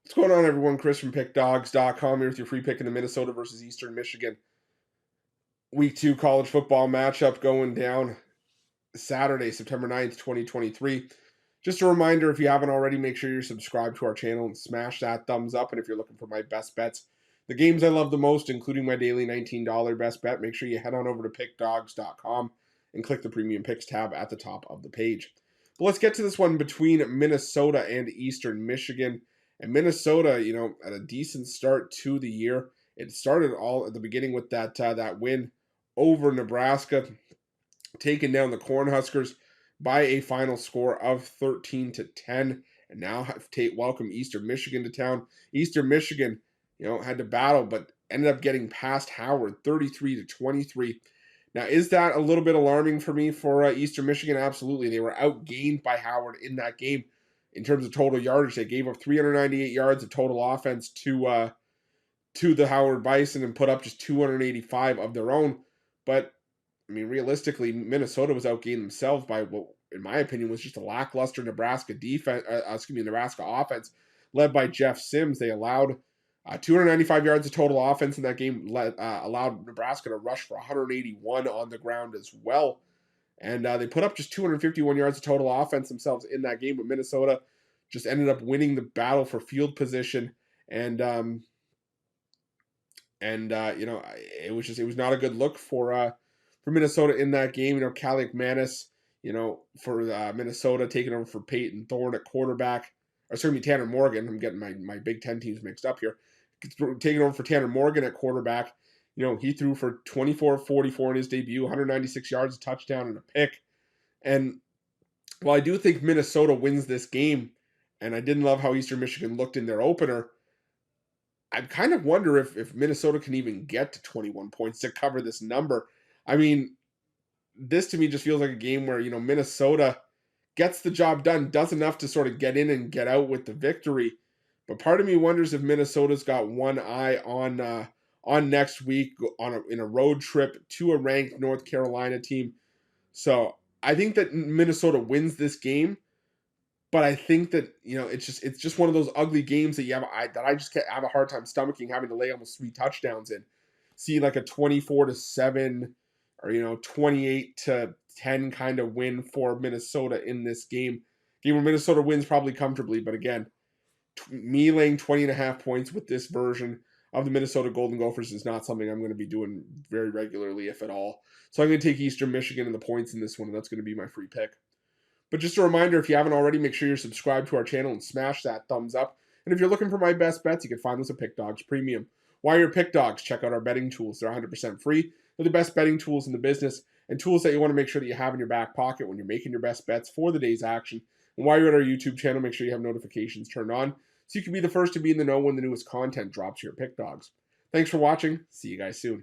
What's going on, everyone? Chris from Pickdawgz.com here with your free pick in the Minnesota versus Eastern Michigan Week 2 college football matchup going down Saturday, September 9th, 2023. Just a reminder, if you haven't already, make sure you're subscribed to our channel and smash that thumbs up. And if you're looking for my best bets, the games I love the most, including my daily $19 best bet, make sure you head on over to Pickdawgz.com and click the Premium Picks tab at the top of the page. But let's get to this one between Minnesota and Eastern Michigan. And Minnesota, at a decent start to the year. It started all at the beginning with that win over Nebraska, taking down the Cornhuskers by a final score of 13-10, and now have welcome Eastern Michigan to town. Eastern Michigan, had to battle, but ended up getting past Howard 33-23. Now, is that a little bit alarming for me for Eastern Michigan? Absolutely. They were outgained by Howard in that game in terms of total yardage. They gave up 398 yards of total offense to the Howard Bison and put up just 285 of their own. But realistically, Minnesota was outgained themselves by what, in my opinion, was just a lackluster Nebraska offense led by Jeff Sims. They allowed 295 yards of total offense in that game, allowed Nebraska to rush for 181 on the ground as well. And they put up just 251 yards of total offense themselves in that game, but Minnesota just ended up winning the battle for field position. And it was not a good look for Minnesota in that game. Calic Manis, for Minnesota taking over for Peyton Thorne at quarterback. Or excuse me, Tanner Morgan. I'm getting my Big Ten teams mixed up here. Taking over for Tanner Morgan at quarterback. He threw for 24-44 in his debut, 196 yards, a touchdown, and a pick. And while I do think Minnesota wins this game, and I didn't love how Eastern Michigan looked in their opener, I kind of wonder if Minnesota can even get to 21 points to cover this number. This to me just feels like a game where, Minnesota gets the job done, does enough to sort of get in and get out with the victory. But part of me wonders if Minnesota's got one eye on next week in a road trip to a ranked North Carolina team. So I think that Minnesota wins this game, but I think that it's just one of those ugly games that I just have a hard time stomaching having to lay almost 3 touchdowns in. See like a 24-7 or 28-10 kind of win for Minnesota in this game. Game where Minnesota wins probably comfortably, but again, me laying 20.5 points with this version of the Minnesota Golden Gophers is not something I'm going to be doing very regularly, if at all. So I'm going to take Eastern Michigan and the points in this one, and that's going to be my free pick. But just a reminder, if you haven't already, make sure you're subscribed to our channel and smash that thumbs up. And if you're looking for my best bets, you can find those at Pick Dawgz Premium. While you're at Pick Dawgz, check out our betting tools. They're 100% free. They're the best betting tools in the business and tools that you want to make sure that you have in your back pocket when you're making your best bets for the day's action. And while you're at our YouTube channel, make sure you have notifications turned on so you can be the first to be in the know when the newest content drops here at Pick Dawgz. Thanks for watching. See you guys soon.